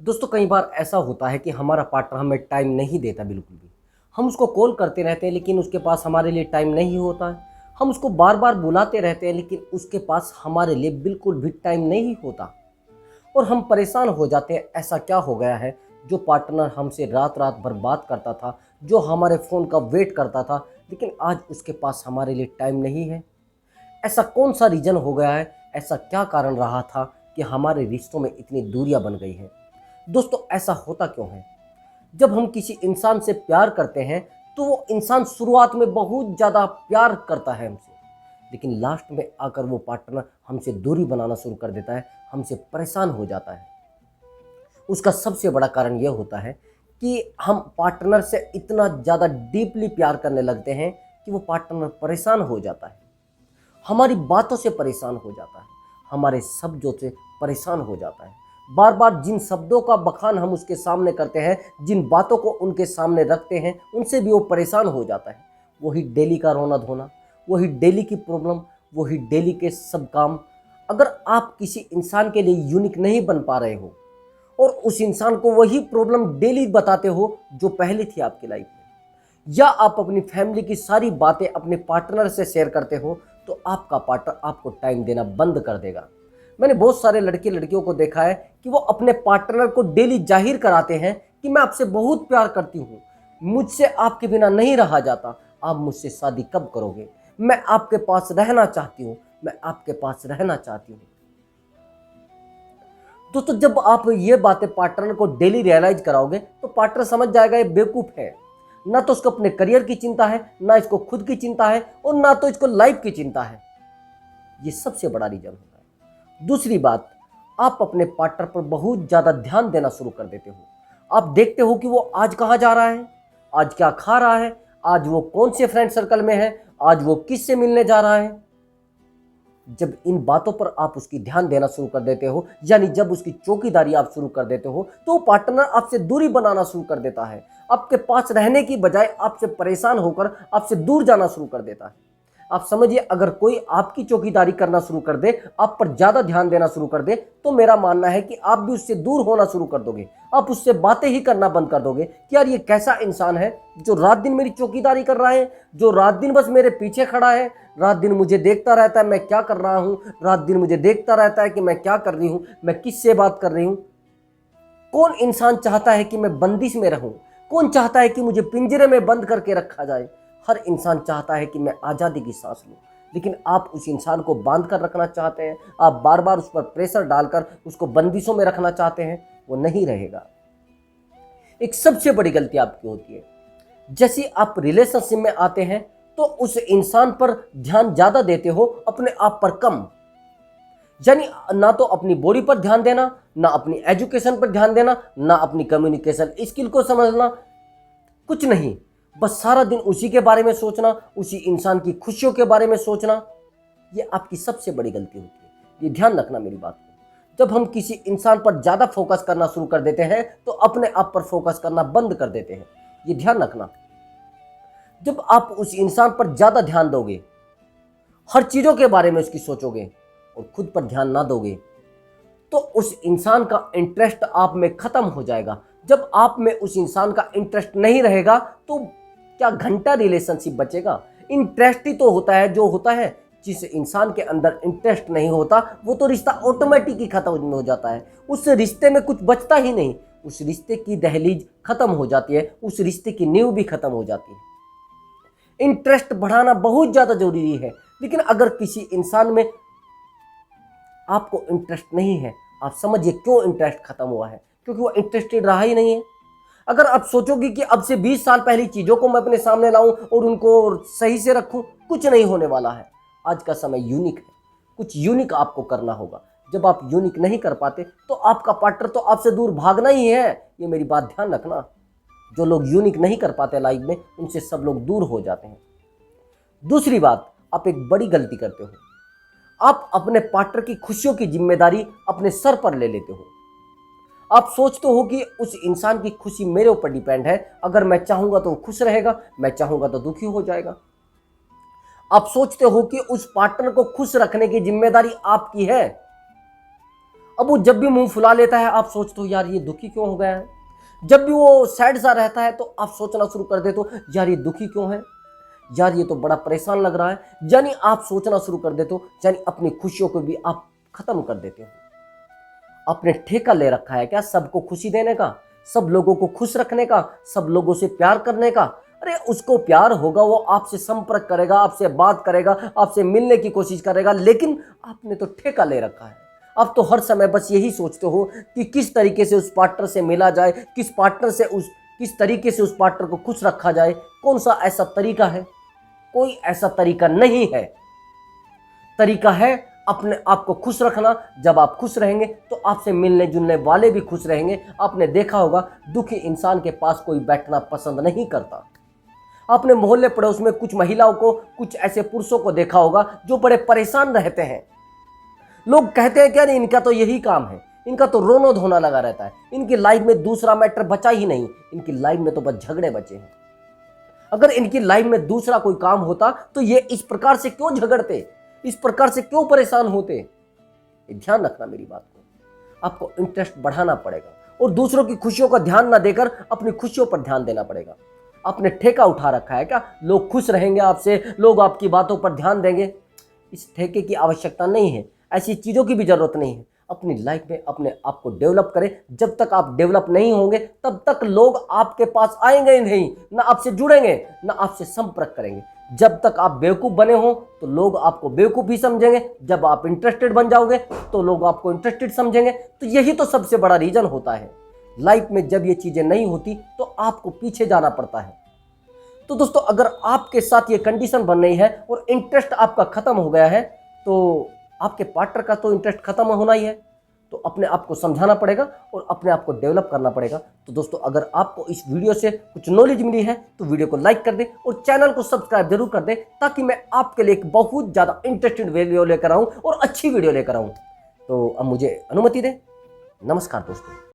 दोस्तों कई बार ऐसा होता है कि हमारा पार्टनर हमें टाइम नहीं देता बिल्कुल भी। हम उसको कॉल करते रहते हैं लेकिन उसके पास हमारे लिए टाइम नहीं होता है। हम उसको बार बार बुलाते रहते हैं लेकिन उसके पास हमारे लिए बिल्कुल भी टाइम नहीं होता। और हम परेशान हो जाते हैं, ऐसा क्या हो गया है जो पार्टनर हमसे रात रात भर बात करता था, जो हमारे फ़ोन का वेट करता था, लेकिन आज उसके पास हमारे लिए टाइम नहीं है। ऐसा कौन सा रीज़न हो गया है, ऐसा क्या कारण रहा था कि हमारे रिश्तों में इतनी दूरियां बन गई हैं। दोस्तों ऐसा होता क्यों है? जब हम किसी इंसान से प्यार करते हैं तो वो इंसान शुरुआत में बहुत ज़्यादा प्यार करता है हमसे, लेकिन लास्ट में आकर वो पार्टनर हमसे दूरी बनाना शुरू कर देता है, हमसे परेशान हो जाता है। उसका सबसे बड़ा कारण ये होता है कि हम पार्टनर से इतना ज़्यादा डीपली प्यार करने लगते हैं कि वो पार्टनर परेशान हो जाता है, हमारी बातों से परेशान हो जाता है, हमारे शब्दों से परेशान हो जाता है। बार बार जिन शब्दों का बखान हम उसके सामने करते हैं, जिन बातों को उनके सामने रखते हैं, उनसे भी वो परेशान हो जाता है। वही डेली का रोना धोना, वही डेली की प्रॉब्लम, वही डेली के सब काम। अगर आप किसी इंसान के लिए यूनिक नहीं बन पा रहे हो और उस इंसान को वही प्रॉब्लम डेली बताते हो जो पहले थी आपकी लाइफ में, या आप अपनी फैमिली की सारी बातें अपने पार्टनर से शेयर करते हो, तो आपका पार्टनर आपको टाइम देना बंद कर देगा। मैंने बहुत सारे लड़के लड़कियों को देखा है कि वो अपने पार्टनर को डेली जाहिर कराते हैं कि मैं आपसे बहुत प्यार करती हूँ, मुझसे आपके बिना नहीं रहा जाता, आप मुझसे शादी कब करोगे, मैं आपके पास रहना चाहती हूँ, मैं आपके पास रहना चाहती हूँ। दोस्तों जब आप ये बातें पार्टनर को डेली रियलाइज कराओगे तो पार्टनर समझ जाएगा ये बेवकूफ़ है। ना तो उसको अपने करियर की चिंता है, ना इसको खुद की चिंता है, और ना तो इसको लाइफ की चिंता है। ये सबसे बड़ा रीजन होता है। दूसरी बात, आप अपने पार्टनर पर बहुत ज़्यादा ध्यान देना शुरू कर देते हो। आप देखते हो कि वो आज कहाँ जा रहा है, आज क्या खा रहा है, आज वो कौन से फ्रेंड सर्कल में है, आज वो किससे मिलने जा रहा है। जब इन बातों पर आप उसकी ध्यान देना शुरू कर देते हो, यानी जब उसकी चौकीदारी आप शुरू कर देते हो, तो पार्टनर आपसे दूरी बनाना शुरू कर देता है। आपके पास रहने की बजाय आपसे परेशान होकर आपसे दूर जाना शुरू कर देता है। आप समझिए, अगर कोई आपकी चौकीदारी करना शुरू कर दे, आप पर ज़्यादा ध्यान देना शुरू कर दे, तो मेरा मानना है कि आप भी उससे दूर होना शुरू कर दोगे। आप उससे बातें ही करना बंद कर दोगे कि यार ये कैसा इंसान है जो रात दिन मेरी चौकीदारी कर रहा है, जो रात दिन बस मेरे पीछे खड़ा है, रात दिन मुझे देखता रहता है मैं क्या कर रहा हूँ, रात दिन मुझे देखता रहता है कि मैं क्या कर रही हूँ, मैं किससे बात कर रही हूँ। कौन इंसान चाहता है कि मैं बंदिश में रहूं? कौन चाहता है कि मुझे पिंजरे में बंद करके रखा जाए? हर इंसान चाहता है कि मैं आज़ादी की सांस लूं, लेकिन आप उस इंसान को बांध कर रखना चाहते हैं, आप बार बार उस पर प्रेशर डालकर उसको बंदिशों में रखना चाहते हैं। वो नहीं रहेगा। एक सबसे बड़ी गलती आपकी होती है, जैसे आप रिलेशनशिप में आते हैं तो उस इंसान पर ध्यान ज़्यादा देते हो, अपने आप पर कम। यानी ना तो अपनी बॉडी पर ध्यान देना, ना अपनी एजुकेशन पर ध्यान देना, ना अपनी कम्युनिकेशन स्किल को समझना, कुछ नहीं। बस सारा दिन उसी के बारे में सोचना, उसी इंसान की खुशियों के बारे में सोचना। ये आपकी सबसे बड़ी गलती होती है। ये ध्यान रखना मेरी बात को। जब हम किसी इंसान पर ज़्यादा फोकस करना शुरू कर देते हैं तो अपने आप पर फोकस करना बंद कर देते हैं। ये ध्यान रखना। जब आप उस इंसान पर ज़्यादा ध्यान दोगे, हर चीज़ों के बारे में उसकी सोचोगे और खुद पर ध्यान ना दोगे, तो उस इंसान का इंटरेस्ट आप में ख़त्म हो जाएगा। जब आप में उस इंसान का इंटरेस्ट नहीं रहेगा तो क्या घंटा रिलेशनशिप बचेगा? इंटरेस्ट ही तो होता है जो होता है। जिस इंसान के अंदर इंटरेस्ट नहीं होता वो तो रिश्ता ऑटोमेटिक ही खत्म हो जाता है। उस रिश्ते में कुछ बचता ही नहीं। उस रिश्ते की दहलीज खत्म हो जाती है, उस रिश्ते की नींव भी खत्म हो जाती है। इंटरेस्ट बढ़ाना बहुत ज़्यादा जरूरी है, लेकिन अगर किसी इंसान में आपको इंटरेस्ट नहीं है, आप समझिए क्यों इंटरेस्ट खत्म हुआ है, क्योंकि वो इंटरेस्टेड रहा ही नहीं है। अगर आप सोचोगे कि अब से 20 साल पहली चीज़ों को मैं अपने सामने लाऊं और उनको सही से रखूं, कुछ नहीं होने वाला है। आज का समय यूनिक है, कुछ यूनिक आपको करना होगा। जब आप यूनिक नहीं कर पाते तो आपका पार्टनर तो आपसे दूर भागना ही है। ये मेरी बात ध्यान रखना। जो लोग यूनिक नहीं कर पाते लाइफ में, उनसे सब लोग दूर हो जाते हैं। दूसरी बात, आप एक बड़ी गलती करते हो। आप अपने पार्टनर की खुशियों की जिम्मेदारी अपने सर पर ले लेते हो। आप सोचते हो कि उस इंसान की खुशी मेरे ऊपर डिपेंड है, अगर मैं चाहूंगा तो वो खुश रहेगा, मैं चाहूंगा तो दुखी हो जाएगा। आप सोचते हो कि उस पार्टनर को खुश रखने की जिम्मेदारी आपकी है। अब वो जब भी मुंह फुला लेता है आप सोचते हो यार ये दुखी क्यों हो गया है। जब भी वो सैड सा रहता है तो आप सोचना शुरू कर देते हो यार ये दुखी क्यों है, यार ये तो बड़ा परेशान लग रहा है। यानी आप सोचना शुरू कर देते हो, यानी अपनी खुशियों को भी आप खत्म कर देते हो। आपने ठेका ले रखा है क्या सबको खुशी देने का, सब लोगों को खुश रखने का, सब लोगों से प्यार करने का। अरे उसको प्यार होगा, वो आपसे संपर्क करेगा, आपसे बात करेगा, आपसे मिलने की कोशिश करेगा, लेकिन आपने तो ठेका ले रखा है। आप तो हर समय बस यही सोचते हो कि किस तरीके से उस पार्टनर से मिला जाए, किस तरीके से उस पार्टनर को खुश रखा जाए। कौन सा ऐसा तरीका है? कोई ऐसा तरीका नहीं है। तरीका है अपने आप को खुश रखना। जब आप खुश रहेंगे तो आपसे मिलने जुलने वाले भी खुश रहेंगे। आपने देखा होगा दुखी इंसान के पास कोई बैठना पसंद नहीं करता। आपने मोहल्ले पड़ोस में कुछ महिलाओं को, कुछ ऐसे पुरुषों को देखा होगा जो बड़े परेशान रहते हैं। लोग कहते हैं कि अरे इनका तो यही काम है, इनका तो रोना धोना लगा रहता है, इनकी लाइफ में दूसरा मैटर बचा ही नहीं, इनकी लाइफ में तो बस झगड़े बचे हैं। अगर इनकी लाइफ में दूसरा कोई काम होता तो ये इस प्रकार से क्यों झगड़ते, इस प्रकार से क्यों परेशान होते। ध्यान रखना मेरी बात को। आपको इंटरेस्ट बढ़ाना पड़ेगा और दूसरों की खुशियों का ध्यान ना देकर अपनी खुशियों पर ध्यान देना पड़ेगा। आपने ठेका उठा रखा है क्या लोग खुश रहेंगे आपसे, लोग आपकी बातों पर ध्यान देंगे। इस ठेके की आवश्यकता नहीं है, ऐसी चीज़ों की भी जरूरत नहीं है। अपनी लाइफ में अपने आप को डेवलप करें। जब तक आप डेवलप नहीं होंगे तब तक लोग आपके पास आएंगे ही नहीं, ना आपसे जुड़ेंगे, ना आपसे संपर्क करेंगे। जब तक आप बेवकूफ़ बने हो तो लोग आपको बेवकूफ़ ही समझेंगे, जब आप इंटरेस्टेड बन जाओगे तो लोग आपको इंटरेस्टेड समझेंगे। तो यही तो सबसे बड़ा रीज़न होता है। लाइफ में जब ये चीज़ें नहीं होती तो आपको पीछे जाना पड़ता है। तो दोस्तों अगर आपके साथ ये कंडीशन बन रही है और इंटरेस्ट आपका ख़त्म हो गया है तो आपके पार्टनर का तो इंटरेस्ट खत्म होना ही है। तो अपने आप को समझाना पड़ेगा और अपने आप को डेवलप करना पड़ेगा। तो दोस्तों अगर आपको इस वीडियो से कुछ नॉलेज मिली है तो वीडियो को लाइक कर दें और चैनल को सब्सक्राइब जरूर कर दें, ताकि मैं आपके लिए एक बहुत ज़्यादा इंटरेस्टिंग वीडियो लेकर आऊँ और अच्छी वीडियो लेकर आऊँ। तो अब मुझे अनुमति दें। नमस्कार दोस्तों।